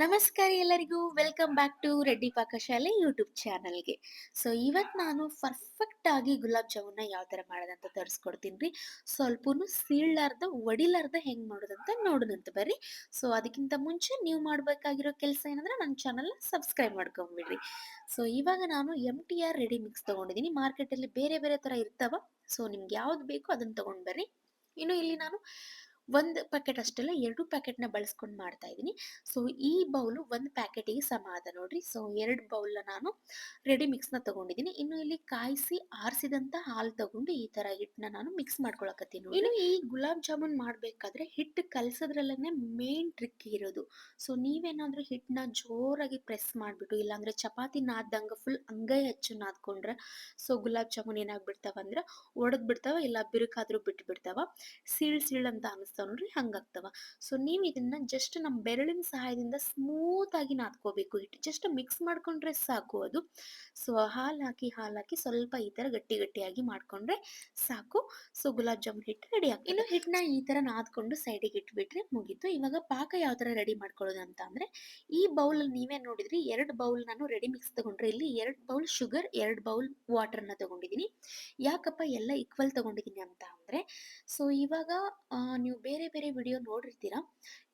ನಮಸ್ಕಾರ ಎಲ್ಲರಿಗೂ welcome back to Reddy ಪಾಕಶಾಲೆ ಯೂಟ್ಯೂಬ್ ಚಾನಲ್ಗೆ. ಇವತ್ತು ನಾನು ಪರ್ಫೆಕ್ಟ್ ಆಗಿ ಗುಲಾಬ್ ಜಾಮೂನ್ನ ಯಾವ ಥರ ಮಾಡೋದಂತ ತೋರಿಸ್ಕೊಡ್ತೀನಿ ರೀ. ಸ್ವಲ್ಪನೂ ಸೀಳಾರ್ದ ಒಡಿಲಾರ್ದ ಹೆಂಗೆ ಮಾಡೋದಂತ ನೋಡೋಣಂತ ಬರ್ರಿ. ಅದಕ್ಕಿಂತ ಮುಂಚೆ ನೀವು ಮಾಡಬೇಕಾಗಿರೋ ಕೆಲಸ ಏನಂದ್ರೆ ನನ್ನ ಚಾನಲ್ನ ಸಬ್ಸ್ಕ್ರೈಬ್ ಮಾಡ್ಕೊಂಬಿಡ್ರಿ. ಇವಾಗ ನಾನು MTR ರೆಡಿ ಮಿಕ್ಸ್ ತೊಗೊಂಡಿದ್ದೀನಿ. ಮಾರ್ಕೆಟಲ್ಲಿ ಬೇರೆ ಬೇರೆ ಥರ ಇರ್ತಾವ. ನಿಮ್ಗೆ ಯಾವ್ದು ಬೇಕೋ ಅದನ್ನು ತೊಗೊಂಡು ಬರ್ರಿ. ಇನ್ನು ಇಲ್ಲಿ ನಾನು 1 ಪ್ಯಾಕೆಟ್ ಅಷ್ಟಲ್ಲ 2 ಪ್ಯಾಕೆಟ್‌ನ ಬಳಸ್ಕೊಂಡು ಮಾಡ್ತಾ ಇದ್ದೀನಿ. ಈ ಬೌಲು 1 ಪ್ಯಾಕೆಟಿಗೆ ಸಮ ಅದ ನೋಡ್ರಿ. 2 ಬೌಲ್‌ನ ನಾನು ರೆಡಿ ಮಿಕ್ಸ್‌ನ ತಗೊಂಡಿದ್ದೀನಿ. ಇನ್ನು ಇಲ್ಲಿ ಕಾಯಿಸಿ ಆರಿಸಿದಂತ ಹಾಲು ತಗೊಂಡು ಈ ತರ ಹಿಟ್ಟನ್ನ ನಾನು ಮಿಕ್ಸ್ ಮಾಡ್ಕೊಳಕತ್ತೀನಿ ನೋಡ್ರಿ. ಇನ್ನು ಈ ಗುಲಾಬ್ ಜಾಮೂನ್ ಮಾಡ್ಬೇಕಾದ್ರೆ ಹಿಟ್ಟು ಕಲಸೋದ್ರಲ್ಲೇನೆ ಮೇನ್ ಟ್ರಿಕ್ ಇರೋದು. ನೀವೇನಾದ್ರೂ ಹಿಟ್ಟನ್ನ ಜೋರಾಗಿ ಪ್ರೆಸ್ ಮಾಡ್ಬಿಟ್ಟು ಇಲ್ಲಾಂದ್ರೆ ಚಪಾತಿ ನಾದ್ದಂಗ ಫುಲ್ ಅಂಗೈ ಹಚ್ಚು ನಾದ್ಕೊಂಡ್ರೆ ಗುಲಾಬ್ ಜಾಮೂನ್ ಏನಾಗ್ಬಿಡ್ತಾವ ಅಂದ್ರೆ ಒಡೆದ್ ಬಿಡ್ತಾವ, ಇಲ್ಲ ಬಿರುಕಾದ್ರೂ ಬಿಟ್ಟು ಬಿಡ್ತಾವ. ಸೀಳ್ ಅಂತ ಅನಿಸ್ತಾವ ನೋಡ್ರಿ, ಹಂಗಾಗ್ತಾವ. ನೀವು ಇದನ್ನ ಜಸ್ಟ್ ನಮ್ಮ ಬೆರಳಿನ ಸಹಾಯದಿಂದ ಸ್ಮೂತ್ ಆಗಿ ನಾದ್ಕೋಬೇಕು. ಹಿಟ್ಟು ಜಸ್ಟ್ ಮಿಕ್ಸ್ ಮಾಡ್ಕೊಂಡ್ರೆ ಸಾಕು ಅದು. ಹಾಲ್ ಹಾಕಿ ಸ್ವಲ್ಪ ಈ ತರ ಗಟ್ಟಿ ಗಟ್ಟಿಯಾಗಿ ಮಾಡ್ಕೊಂಡ್ರೆ ಸಾಕು. ಗುಲಾಬ್ ಜಾಮೂನ್ ಹಿಟ್ಟು ರೆಡಿ ಆಗ್ತದೆ. ಇನ್ನು ಹಿಟ್ಟನ್ನ ಈ ತರ ನಾದ್ಕೊಂಡು ಸೈಡಿಗೆ ಇಟ್ಬಿಟ್ರೆ ಮುಗೀತು. ಇವಾಗ ಪಾಕ ಯಾವ ತರ ರೆಡಿ ಮಾಡ್ಕೊಳ್ಳೋದು ಅಂತ ಅಂದ್ರೆ, ಈ ಬೌಲ್ ನೀವೇ ನೋಡಿದ್ರಿ 2 ಬೌಲ್ ನಾನು ರೆಡಿ ಮಿಕ್ಸ್ ತಗೊಂಡ್ರೆ ಇಲ್ಲಿ 2 ಬೌಲ್ ಶುಗರ್ 2 ಬೌಲ್ ವಾಟರ್ನ ತಗೊಂಡಿದ್ದೀನಿ. ಯಾಕಪ್ಪ ಎಲ್ಲ ಈಕ್ವಲ್ ತಗೊಂಡಿದ್ದೀನಿ ಅಂತ ಅಂದ್ರೆ, ಇವಾಗ ನೀವು ಬೇರೆ ಬೇರೆ ವಿಡಿಯೋ ನೋಡಿರ್ತೀರಾ.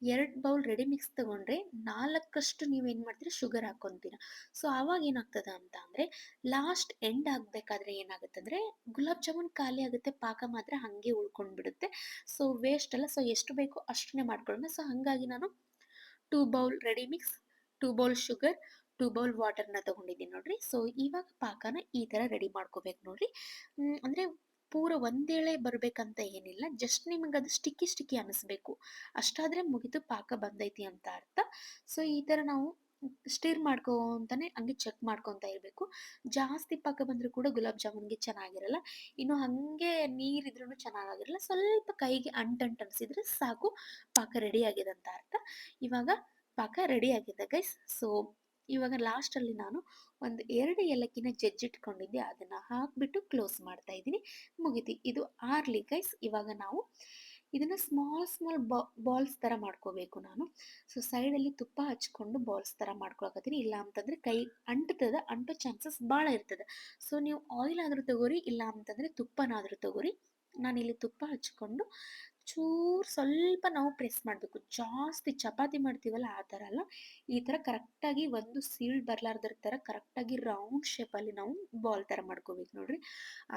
2 ಬೌಲ್ ರೆಡಿ ಮಿಕ್ಸ್ ತಗೊಂಡ್ರೆ 4 ನೀವೇನ್ ಮಾಡ್ತೀರಾ ಶುಗರ್ ಹಾಕೊಂತೀರಾ. ಆವಾಗ ಏನಾಗ್ತದ ಅಂತ ಅಂದ್ರೆ ಲಾಸ್ಟ್ ಎಂಡ್ ಆಗ್ಬೇಕಾದ್ರೆ ಏನಾಗುತ್ತಂದ್ರೆ ಗುಲಾಬ್ ಜಾಮೂನ್ ಖಾಲಿ ಆಗುತ್ತೆ, ಪಾಕ ಮಾತ್ರ ಹಂಗೆ ಉಳ್ಕೊಂಡ್ ಬಿಡುತ್ತೆ. ವೇಸ್ಟ್ ಅಲ್ಲ. ಎಷ್ಟು ಬೇಕೋ ಅಷ್ಟನ್ನೇ ಮಾಡ್ಕೊಳ್ಳೋಣ. ಹಂಗಾಗಿ ನಾನು 2 bowl ready mix, 2 bowl sugar, 2 bowl ವಾಟರ್ನ ತಗೊಂಡಿದ್ದೀನಿ ನೋಡ್ರಿ. ಇವಾಗ ಪಾಕನ ಈ ತರ ರೆಡಿ ಮಾಡ್ಕೋಬೇಕು ನೋಡ್ರಿ. ಅಂದ್ರೆ ಪೂರ ಒಂದೇಳೆ ಬರ್ಬೇಕಂತ ಏನಿಲ್ಲ. ಜಸ್ಟ್ ನಿಮಗೆ ಅದು ಸ್ಟಿಕ್ಕಿ ಸ್ಟಿಕ್ಕಿ ಅನಿಸ್ಬೇಕು. ಅಷ್ಟಾದ್ರೆ ಮುಗಿತು, ಪಾಕ ಬಂದೈತಿ ಅಂತ ಅರ್ಥ. ಈ ತರ ನಾವು ಸ್ಟಿರ್ ಮಾಡ್ಕೊಂತಾನೆ ಹಂಗೆ ಚೆಕ್ ಮಾಡ್ಕೊಂತ ಇರಬೇಕು. ಜಾಸ್ತಿ ಪಾಕ ಬಂದರೂ ಕೂಡ ಗುಲಾಬ್ ಜಾಮೂನ್ಗೆ ಚೆನ್ನಾಗಿರಲ್ಲ. ಇನ್ನು ಹಂಗೆ ನೀರಿದ್ರೂ ಚೆನ್ನಾಗಿರಲ್ಲ. ಸ್ವಲ್ಪ ಕೈಗೆ ಅಂಟಂಟ್ ಅನಿಸಿದ್ರೆ ಸಾಕು, ಪಾಕ ರೆಡಿ ಆಗಿದೆ ಅಂತ ಅರ್ಥ. ಇವಾಗ ಪಾಕ ರೆಡಿ ಆಗಿದೆ ಗೈಸ್. ಇವಾಗ ಲಾಸ್ಟಲ್ಲಿ ನಾನು ಒಂದು 2 ಏಲಕ್ಕಿನ ಜಜ್ಜಿಟ್ಕೊಂಡಿದ್ದೆ, ಅದನ್ನ ಹಾಕ್ಬಿಟ್ಟು ಕ್ಲೋಸ್ ಮಾಡ್ತಾ ಇದ್ದೀನಿ. ಮುಗೀತು. ಇದು ಆರ್ಲಿ ಗೈಸ್. ಇವಾಗ ನಾವು ಇದನ್ನ ಸ್ಮಾಲ್ ಬಾಲ್ಸ್ ತರ ಮಾಡ್ಕೋಬೇಕು ನಾನು. ಸೈಡಲ್ಲಿ ತುಪ್ಪ ಹಚ್ಕೊಂಡು ಬಾಲ್ಸ್ ತರ ಮಾಡ್ಕೊಳಕತ್ತೀನಿ. ಇಲ್ಲ ಅಂತಂದ್ರೆ ಕೈ ಅಂಟೋ ಚಾನ್ಸಸ್ ಭಾಳ ಇರ್ತದೆ. ನೀವು ಆಯಿಲ್ ಆದ್ರೂ ತಗೋರಿ, ಇಲ್ಲ ಅಂತಂದ್ರೆ ತುಪ್ಪನಾದ್ರೂ ತಗೋರಿ. ನಾನಿಲ್ಲಿ ತುಪ್ಪ ಹಚ್ಕೊಂಡು ಸ್ವಲ್ಪ ನಾವು ಪ್ರೆಸ್ ಮಾಡಬೇಕು. ಜಾಸ್ತಿ ಚಪಾತಿ ಮಾಡ್ತೀವಲ್ಲ ಆ ಥರ ಅಲ್ಲ. ಈ ಥರ ಕರೆಕ್ಟಾಗಿ ಒಂದು ಸೀಳ್ ಬರಲಾರ್ದರ ಥರ ಕರೆಕ್ಟಾಗಿ ರೌಂಡ್ ಶೇಪಲ್ಲಿ ನಾವು ಬಾಲ್ ಥರ ಮಾಡ್ಕೋಬೇಕು ನೋಡ್ರಿ.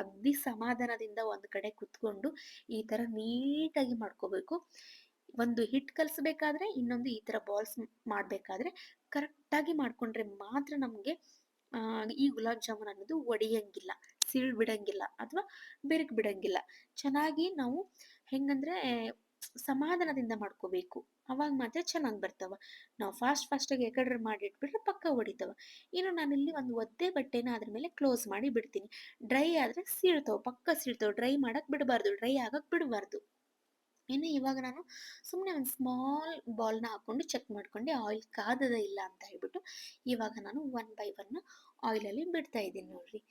ಅಗ್ದಿ ಸಮಾಧಾನದಿಂದ ಒಂದು ಕಡೆ ಕುತ್ಕೊಂಡು ಈ ಥರ ನೀಟಾಗಿ ಮಾಡ್ಕೋಬೇಕು. ಒಂದು ಹಿಟ್ಟು ಕಲಿಸ್ಬೇಕಾದ್ರೆ ಇನ್ನೊಂದು ಈ ಥರ ಬಾಲ್ಸ್ ಮಾಡಬೇಕಾದ್ರೆ ಕರೆಕ್ಟಾಗಿ ಮಾಡ್ಕೊಂಡ್ರೆ ಮಾತ್ರ ನಮಗೆ ಈ ಗುಲಾಬ್ ಜಾಮೂನ್ ಅನ್ನೋದು ಒಡೆಯಂಗಿಲ್ಲ, ಸೀಳ್ ಬಿಡಂಗಿಲ್ಲ ಅಥವಾ ಬಿರುಕು ಬಿಡಂಗಿಲ್ಲ. ಚೆನ್ನಾಗಿ ನಾವು ಹೆಂಗಂದ್ರೆ ಸಮಾಧಾನದಿಂದ ಮಾಡ್ಕೋಬೇಕು. ಅವಾಗ ಮಾತ್ರ ಚೆನ್ನಾಗಿ ಬರ್ತಾವ. ನಾವು ಫಾಸ್ಟಾಗಿ ಯಾಕಡ್ರೆ ಮಾಡಿಟ್ಬಿಟ್ರೆ ಪಕ್ಕ ಹೊಡಿತಾವ. ಇನ್ನು ನಾನಿಲ್ಲಿ ಒಂದು ಒದ್ದೆ ಬಟ್ಟೆನ ಅದ್ರ ಮೇಲೆ ಕ್ಲೋಸ್ ಮಾಡಿ ಬಿಡ್ತೀನಿ. ಡ್ರೈ ಆದರೆ ಸೀಳ್ತಾವೆ, ಪಕ್ಕ ಸೀಳ್ತಾವೆ. ಡ್ರೈ ಮಾಡಕ್ಕೆ ಬಿಡಬಾರ್ದು, ಡ್ರೈ ಆಗಕ್ಕೆ ಬಿಡಬಾರ್ದು. ಇನ್ನು ಇವಾಗ ನಾನು ಸುಮ್ಮನೆ ಒಂದು ಸ್ಮಾಲ್ ಬಾಲ್ನ ಹಾಕ್ಕೊಂಡು ಚೆಕ್ ಮಾಡ್ಕೊಂಡೆ ಆಯಿಲ್ ಕಾದದ ಇಲ್ಲ ಅಂತ ಹೇಳ್ಬಿಟ್ಟು. ಇವಾಗ ನಾನು 1 ಬೈ 1 ಆಯಿಲಲ್ಲಿ ಬಿಡ್ತಾ ಇದ್ದೀನಿ ನೋಡ್ರಿ.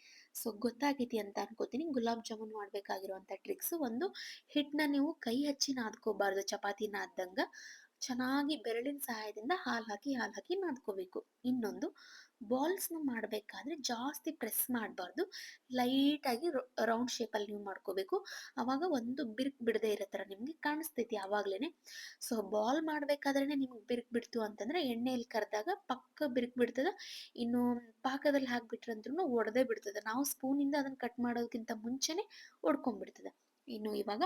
ಗೊತ್ತಾಗೈತಿ ಅಂತ ಅನ್ಕೋತೀನಿ. ಗುಲಾಬ್ ಜಾಮೂನ್ ಮಾಡಬೇಕಾಗಿರುವಂಥ ಟ್ರಿಕ್ಸು ಒಂದು, ಹಿಟ್ಟನ್ನ ನೀವು ಕೈ ಹಚ್ಚಿ ನಾದ್ಕೋಬಾರ್ದು ಚಪಾತಿ ನಾದ್ದಂಗ. ಚೆನ್ನಾಗಿ ಬೆರಳಿನ ಸಹಾಯದಿಂದ ಹಾಲು ಹಾಕಿ ನಾದ್ಕೋಬೇಕು. ಇನ್ನೊಂದು, ಬಾಲ್ಸ್ನ ಮಾಡಬೇಕಾದ್ರೆ ಜಾಸ್ತಿ ಪ್ರೆಸ್ ಮಾಡಬಾರ್ದು. ಲೈಟಾಗಿ ರೌಂಡ್ ಶೇಪಲ್ಲಿ ನೀವು ಮಾಡ್ಕೋಬೇಕು. ಆವಾಗ ಒಂದು ಬಿರುಕು ಬಿಡದೆ ಇರೋ ಥರ ನಿಮಗೆ ಕಾಣಿಸ್ತೈತಿ ಆವಾಗಲೇ. ಬಾಲ್ ಮಾಡಬೇಕಾದ್ರೇ ನಿಮಗೆ ಬಿರುಕು ಬಿಡ್ತು ಅಂತಂದರೆ ಎಣ್ಣೆಯಲ್ಲಿ ಕರೆದಾಗ ಪಕ್ಕ ಬಿರುಕು ಬಿಡ್ತದೆ. ಇನ್ನು ಪಾಕದಲ್ಲಿ ಹಾಕಿಬಿಟ್ರಂದ್ರೂ ಒಡೆದೇ ಬಿಡ್ತದೆ. ನಾವು ಸ್ಪೂನಿಂದ ಅದನ್ನು ಕಟ್ ಮಾಡೋದಕ್ಕಿಂತ ಮುಂಚೆನೇ ಒಡ್ಕೊಂಡ್ಬಿಡ್ತದೆ. ಇನ್ನು ಇವಾಗ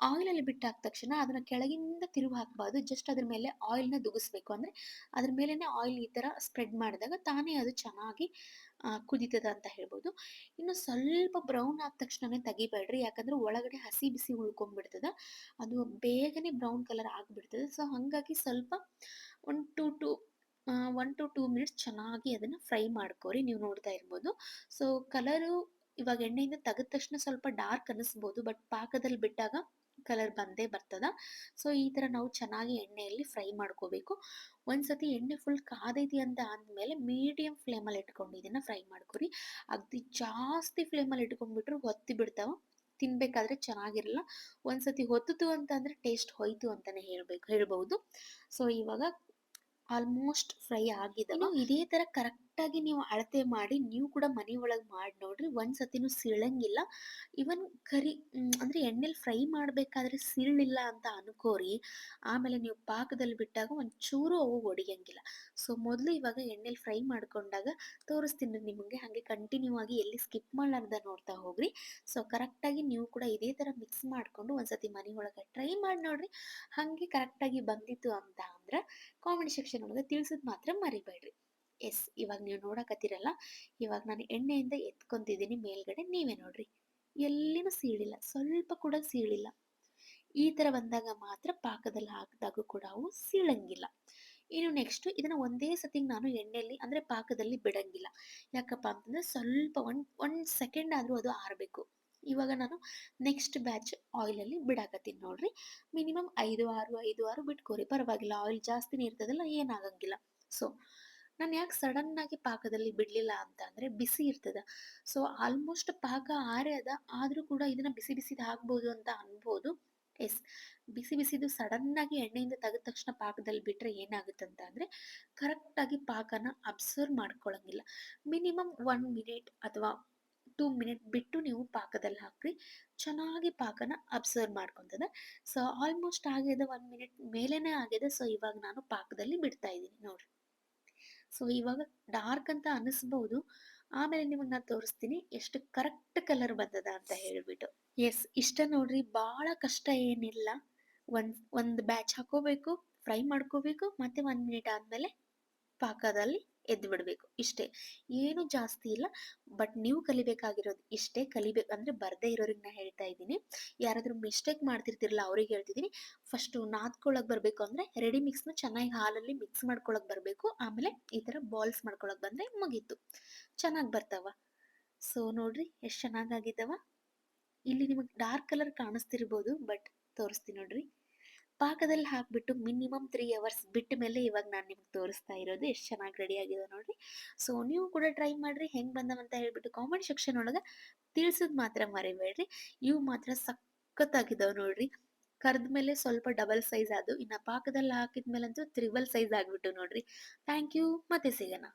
ಆಯಿಲಲ್ಲಿ ಬಿಟ್ಟಾದ ತಕ್ಷಣ ಅದನ್ನು ಕೆಳಗಿಂದ ತಿರುವು ಹಾಕಬಾರ್ದು. ಜಸ್ಟ್ ಅದ್ರ ಮೇಲೆ ಆಯಿಲ್ನ ದುಗಿಸ್ಬೇಕು. ಅಂದರೆ ಅದ್ರ ಮೇಲೇ ಆಯಿಲ್ ಈ ಥರ ಸ್ಪ್ರೆಡ್ ಮಾಡಿದಾಗ ತಾನೇ ಅದು ಚೆನ್ನಾಗಿ ಕುದೀತದೆ ಅಂತ ಹೇಳ್ಬೋದು. ಇನ್ನು ಸ್ವಲ್ಪ ಬ್ರೌನ್ ಆದ ತಕ್ಷಣನೇ ತೆಗಿಬೇಡ್ರಿ. ಯಾಕಂದರೆ ಒಳಗಡೆ ಹಸಿ ಬಿಸಿ ಉಳ್ಕೊಂಡ್ಬಿಡ್ತದೆ. ಅದು ಬೇಗನೆ ಬ್ರೌನ್ ಕಲರ್ ಆಗಿಬಿಡ್ತದೆ. ಹಾಗಾಗಿ ಸ್ವಲ್ಪ ಒಂದು 1 to 2 ಮಿನಿಟ್ಸ್ ಚೆನ್ನಾಗಿ ಅದನ್ನು ಫ್ರೈ ಮಾಡ್ಕೊರಿ. ನೀವು ನೋಡ್ತಾ ಇರ್ಬೋದು. ಕಲರು ಇವಾಗ ಎಣ್ಣೆಯಿಂದ ತೆಗೆದ ತಕ್ಷಣ ಸ್ವಲ್ಪ ಡಾರ್ಕ್ ಅನ್ನಿಸ್ಬೋದು, ಬಟ್ ಪಾಕದಲ್ಲಿ ಬಿಟ್ಟಾಗ ಕಲರ್ ಬಂದೇ ಬರ್ತದ. ಈ ಥರ ನಾವು ಚೆನ್ನಾಗಿ ಎಣ್ಣೆಯಲ್ಲಿ ಫ್ರೈ ಮಾಡ್ಕೋಬೇಕು. ಒಂದ್ಸತಿ ಎಣ್ಣೆ ಫುಲ್ ಕಾದೈತಿ ಅಂತ ಅಂದಮೇಲೆ ಮೀಡಿಯಂ ಫ್ಲೇಮಲ್ಲಿ ಇಟ್ಕೊಂಡು ಇದನ್ನು ಫ್ರೈ ಮಾಡ್ಕೊರಿ. ಅಗದಿ ಜಾಸ್ತಿ ಫ್ಲೇಮಲ್ಲಿ ಇಟ್ಕೊಂಡ್ಬಿಟ್ರೆ ಹೊತ್ತಿ ಬಿಡ್ತಾವ, ತಿನ್ಬೇಕಾದ್ರೆ ಚೆನ್ನಾಗಿರಲ್ಲ. ಒಂದ್ಸತಿ ಹೊತ್ತಿತು ಅಂತ ಅಂದರೆ ಟೇಸ್ಟ್ ಹೋಯ್ತು ಅಂತಲೇ ಹೇಳ್ಬೋದು. ಇವಾಗ ಆಲ್ಮೋಸ್ಟ್ ಫ್ರೈ ಆಗಿದವ. ಇನ್ನು ಇದೇ ತರ ಕರೆಕ್ಟ್ ಆಗಿ ನೀವು ಅಳತೆ ಮಾಡಿ ನೀವು ಕೂಡ ಮನೆ ಒಳಗ್ ಮಾಡಿ ನೋಡ್ರಿ. ಒಂದ್ಸತಿನೂ ಸೀಳಂಗಿಲ್ಲ. ಇವನ್ ಅಂದ್ರೆ ಎಣ್ಣೆಲಿ ಫ್ರೈ ಮಾಡ್ಬೇಕಾದ್ರೆ ಸೀಳಿಲ್ಲ ಅಂತ ಅನ್ಕೋರಿ. ಆಮೇಲೆ ನೀವು ಪಾಕದಲ್ಲಿ ಬಿಟ್ಟಾಗ ಒಂಚೂರು ಅವು ಒಡೆಯಂಗಿಲ್ಲ. ಸೊ ಮೊದ್ಲು ಇವಾಗ ಎಣ್ಣೆಲಿ ಫ್ರೈ ಮಾಡ್ಕೊಂಡಾಗ ತೋರಿಸ್ತೀನಿ ನಿಮಗೆ. ಹಂಗೆ ಕಂಟಿನ್ಯೂ ಆಗಿ ಎಲ್ಲಿ ಸ್ಕಿಪ್ ಮಾಡ್ಲಾರ್ದ ನೋಡ್ತಾ ಹೋಗ್ರಿ. ಸೊ ಕರೆಕ್ಟ್ ಆಗಿ ನೀವು ಕೂಡ ಇದೇ ತರ ಮಿಕ್ಸ್ ಮಾಡ್ಕೊಂಡು ಒಂದ್ಸತಿ ಮನೆ ಒಳಗೆ ಟ್ರೈ ಮಾಡಿ ನೋಡ್ರಿ. ಹಂಗೆ ಕರೆಕ್ಟ್ ಆಗಿ ಬಂದಿತ್ತು ಅಂತ ಅಂದ್ರ ಕಾಮೆಂಟ್ ಸೆಕ್ಷನ್ ಒಳಗೆ ತಿಳಿಸೋದ್ ಮಾತ್ರ ಮರಿಬೇಡ್ರಿ. ಎಸ್, ಇವಾಗ ನೀವು ನೋಡಕತ್ತೀರಲ್ಲ, ಇವಾಗ ನಾನು ಎಣ್ಣೆಯಿಂದ ಎತ್ಕೊಂತಿದ್ದೀನಿ ಮೇಲ್ಗಡೆ. ನೀವೇ ನೋಡ್ರಿ, ಎಲ್ಲಿನೂ ಸೀಳಿಲ್ಲ, ಸ್ವಲ್ಪ ಕೂಡ ಸೀಳಿಲ್ಲ. ಈ ತರ ಬಂದಾಗ ಮಾತ್ರ ಪಾಕದಲ್ಲಿ ಹಾಕಿದಾಗೂ ಕೂಡ ಅವು ಸೀಳಂಗಿಲ್ಲ. ಇನ್ನು ನೆಕ್ಸ್ಟ್ ಇದನ್ನ ಒಂದೇ ಸತಿ ನಾನು ಎಣ್ಣೆಯಲ್ಲಿ ಅಂದ್ರೆ ಪಾಕದಲ್ಲಿ ಬಿಡಂಗಿಲ್ಲ. ಯಾಕಪ್ಪ ಅಂತಂದ್ರೆ ಸ್ವಲ್ಪ ಒಂದ್ ಸೆಕೆಂಡ್ ಆದ್ರೂ ಅದು ಆರ್ಬೇಕು. ಇವಾಗ ನಾನು ನೆಕ್ಸ್ಟ್ ಬ್ಯಾಚ್ ಆಯಿಲ್ ಅಲ್ಲಿ ಬಿಡಾಕತ್ತೀನಿ ನೋಡ್ರಿ. ಮಿನಿಮಮ್ 5-6 ಬಿಟ್ಕೋರಿ, ಪರವಾಗಿಲ್ಲ. ಆಯಿಲ್ ಜಾಸ್ತಿನೇ ಇರ್ತದಲ್ಲ, ಏನಾಗಂಗಿಲ್ಲ. ಸೊ ನಾನು ಯಾಕೆ ಸಡನ್ ಆಗಿ ಪಾಕದಲ್ಲಿ ಬಿಡ್ಲಿಲ್ಲ ಅಂತ ಅಂದ್ರೆ ಬಿಸಿ ಇರ್ತದ. ಸೊ ಆಲ್ಮೋಸ್ಟ್ ಪಾಕ ಆರ್ಯದ, ಆದ್ರೂ ಕೂಡ ಇದನ್ನ ಬಿಸಿ ಬಿಸಿದ್ ಹಾಕ್ಬೋದು ಅಂತ ಅನ್ಬೋದು. ಎಸ್, ಬಿಸಿ ಬಿಸಿದು ಸಡನ್ ಆಗಿ ಎಣ್ಣೆಯಿಂದ ತೆಗೆದ ತಕ್ಷಣ ಪಾಕದಲ್ಲಿ ಬಿಟ್ರೆ ಏನಾಗುತ್ತಂತ ಅಂದ್ರೆ ಕರೆಕ್ಟ್ ಆಗಿ ಪಾಕನ ಅಬ್ಸರ್ವ್ ಮಾಡ್ಕೊಳಂಗಿಲ್ಲ. ಮಿನಿಮಮ್ 1 ಮಿನಿಟ್ ಅಥವಾ 2 ಮಿನಿಟ್ ಬಿಟ್ಟು ನೀವು ಪಾಕದಲ್ಲಿ ಹಾಕ್ರಿ. ಚೆನ್ನಾಗಿ ಪಾಕನ ಅಬ್ಸರ್ವ್ ಮಾಡ್ಕೊಂತದ. ಸೊ ಆಲ್ಮೋಸ್ಟ್ ಆಗಿದೆ, 1 ಮಿನಿಟ್ ಮೇಲೇನೆ ಆಗಿದೆ. ಸೊ ಇವಾಗ ನಾನು ಪಾಕದಲ್ಲಿ ಬಿಡ್ತಾ ಇದ್ದೀನಿ ನೋಡ್ರಿ. ಸೊ ಇವಾಗ ಡಾರ್ಕ್ ಅಂತ ಅನಿಸ್ಬಹುದು. ಆಮೇಲೆ ನಿಮಗೆ ನಾನು ತೋರಿಸ್ತೀನಿ ಎಷ್ಟು ಕರೆಕ್ಟ್ ಕಲರ್ ಬಂದದ ಅಂತ ಹೇಳ್ಬಿಟ್ಟು. ಎಸ್, ಇಷ್ಟ ನೋಡ್ರಿ. ಬಹಳ ಕಷ್ಟ ಏನಿಲ್ಲ. ಒಂದ್ ಬ್ಯಾಚ್ ಹಾಕೋಬೇಕು, ಫ್ರೈ ಮಾಡ್ಕೋಬೇಕು, ಮತ್ತೆ 1 ಮಿನಿಟ್ ಆದ್ಮೇಲೆ ಪಾಕದಲ್ಲಿ ಎದ್ದು ಬಿಡ್ಬೇಕು. ಇಷ್ಟೇ, ಏನು ಜಾಸ್ತಿ ಇಲ್ಲ. ಬಟ್ ನೀವು ಕಲಿಬೇಕಾಗಿರೋದು ಇಷ್ಟೇ. ಕಲಿಬೇಕಂದ್ರೆ ಬರ್ದೇ ಇರೋರಿಗೆ ನಾ ಹೇಳ್ತಾ ಇದ್ದೀನಿ. ಯಾರಾದ್ರೂ ಮಿಸ್ಟೇಕ್ ಮಾಡ್ತಿರ್ತಿರಲ್ಲ ಅವ್ರಿಗೆ ಹೇಳ್ತಿದ್ದೀನಿ. ಫಸ್ಟ್ ನಾದ್ಕೊಳಕ್ ಬರ್ಬೇಕು ಅಂದ್ರೆ ರೆಡಿ ಮಿಕ್ಸ್ನ ಚೆನ್ನಾಗಿ ಹಾಲಲ್ಲಿ ಮಿಕ್ಸ್ ಮಾಡ್ಕೊಳಕ್ ಬರ್ಬೇಕು. ಆಮೇಲೆ ಈ ತರ ಬಾಲ್ಸ್ ಮಾಡ್ಕೊಳಕ್ ಬಂದ್ರೆ ಮುಗೀತು, ಚೆನ್ನಾಗಿ ಬರ್ತಾವ. ಸೊ ನೋಡ್ರಿ ಎಷ್ಟು ಚೆನ್ನಾಗಾಗಿದ್ದಾವ. ಇಲ್ಲಿ ನಿಮಗೆ ಡಾರ್ಕ್ ಕಲರ್ ಕಾಣಿಸ್ತಿರ್ಬೋದು, ಬಟ್ ತೋರಿಸ್ತೀನಿ ನೋಡ್ರಿ. ಪಾಕದಲ್ಲಿ ಹಾಕ್ಬಿಟ್ಟು ಮಿನಿಮಮ್ 3 ಅವರ್ಸ್ ಬಿಟ್ಟ ಮೇಲೆ ಇವಾಗ ನಾನು ನಿಮ್ಗೆ ತೋರಿಸ್ತಾ ಇರೋದು ಎಷ್ಟು ಚೆನ್ನಾಗಿ ರೆಡಿ ಆಗಿದೆ ನೋಡ್ರಿ. ಸೊ ನೀವು ಕೂಡ ಟ್ರೈ ಮಾಡ್ರಿ. ಹೆಂಗ್ ಬಂದವಂತ ಹೇಳ್ಬಿಟ್ಟು ಕಾಮೆಂಟ್ ಸೆಕ್ಷನ್ ಒಳಗೆ ತಿಳಿಸೋದು ಮಾತ್ರ ಮರಿಬೇಡ್ರಿ. ಇವು ಮಾತ್ರ ಸಖತ್ತಾಗಿದ್ದಾವೆ ನೋಡ್ರಿ. ಕರ್ದ್ಮೇಲೆ ಸ್ವಲ್ಪ ಡಬಲ್ ಸೈಜ್ ಆದವು, ಇನ್ನು ಪಾಕದಲ್ಲಿ ಹಾಕಿದ್ಮೇಲಂತೂ ತ್ರಿಬಲ್ ಸೈಜ್ ಆಗ್ಬಿಟ್ಟು ನೋಡ್ರಿ. ಥ್ಯಾಂಕ್ ಯು, ಮತ್ತೆ ಸಿಗೋಣ.